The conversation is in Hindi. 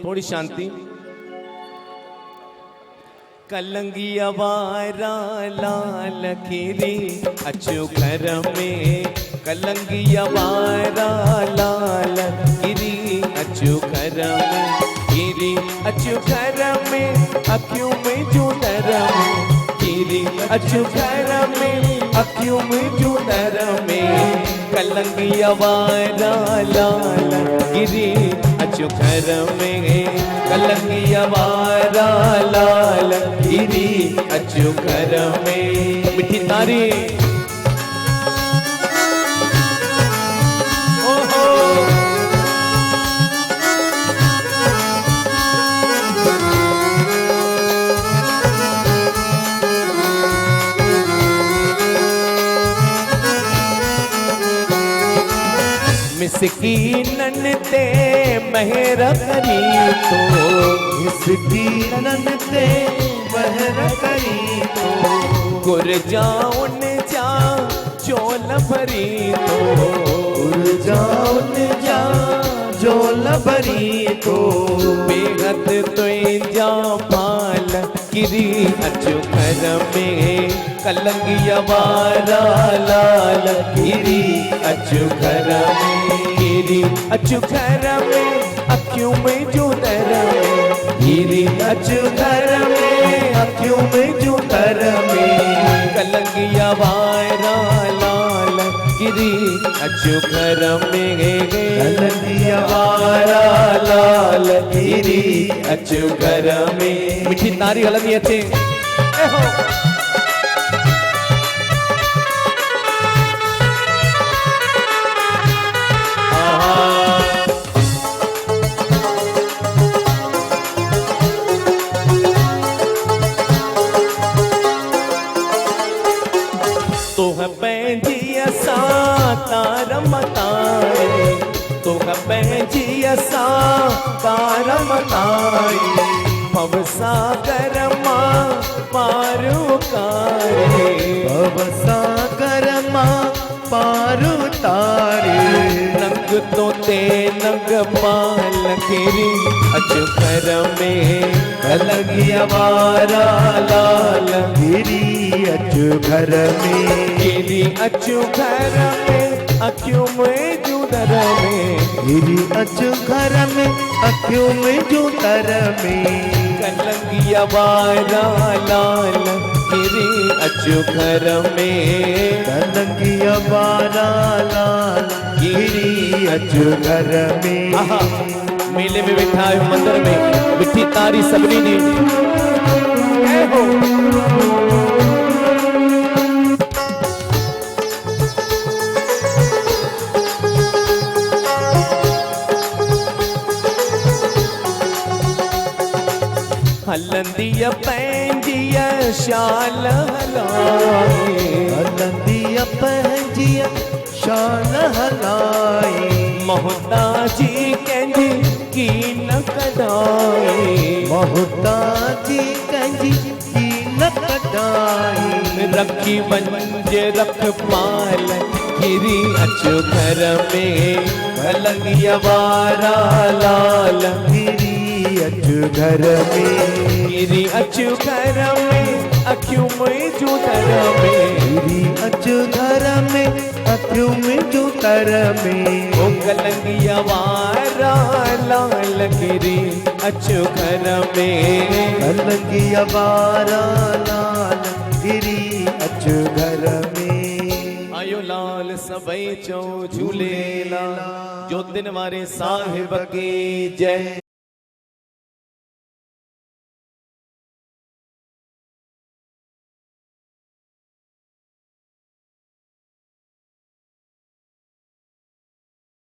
थोड़ी शांति। कलंगिया वारा लाल खीरी अचो घर में, कलंगिया वारा लाल खीरी अचो घर में, खीरी अचो घर में अखियों में जो नरम, खीरी अचो घर में अखियों में जो नरम, कलंगिया वारा लाल खीरी अचो घर में, कलंगिया वारा लाल खीरी अचो घर में। मिठी तारी ओहो मिसकीनन ते महर करी तो, मिसकीनन ते महर करी तो, गुर जाउन जा चोल भरी तो, गुर जाउन जा चोल भरी तो, बेहद तो जा पाल गिरी अचो घर में, कलंगिया वारा लाल गिरी अचो घर में, गिरी अचो घर में अखियों में जो नरम, गिरी अचो घर में अखियों में जो नरम, कलंगिया वारा लाल गिरी अचो घर में, कलंगिया वारा लाल गिरी अचो घर में। मिठी तारी हलंदी अचे तो है पंहिंजी असां तार मतारे, तो है पंहिंजी असां तार मतारे, भव सागर मां पार उतारे, भव सागर मां पार उतारे, नंग तो ते नंग पाल गिरी अचो घर में, कलंगिया वारा लाल गिरी अचो घर में, गिरी अचो घर में अखियों में जो नरम, गिरी अचो घर में अखियों में जो नरम, कलंगिया वारा लाल गिरी अचो घर में, कलंगिया वारा लाल गिरी अचो घर में। आहा मेले में बैठा है मंदिर में मिठी तारी सबनी ने हो। हलंदिया पंहिंजिया शाल हलाए, हलंदिया पंहिंजिया शान हलाए, मोहताजी कंहिंजी की न कढाए, मोहताजी कंहिंजी की न कढाए, रखी वंज रख पाल गिरी अचो घर में, कलंगिया वारा लाल गिरी अचो घर में, गिरी अचो घर में अखियों में जो नरम, गिरी अचो घर में अखियों में जो नरम, ओ कलंगिया वारा लाल गिरी अचो घर में, कलंगिया वारा लाल गिरी अचो घर में। आयो लाल सबई चो झूलेलाल, जो दिन वारे साहिब की जय।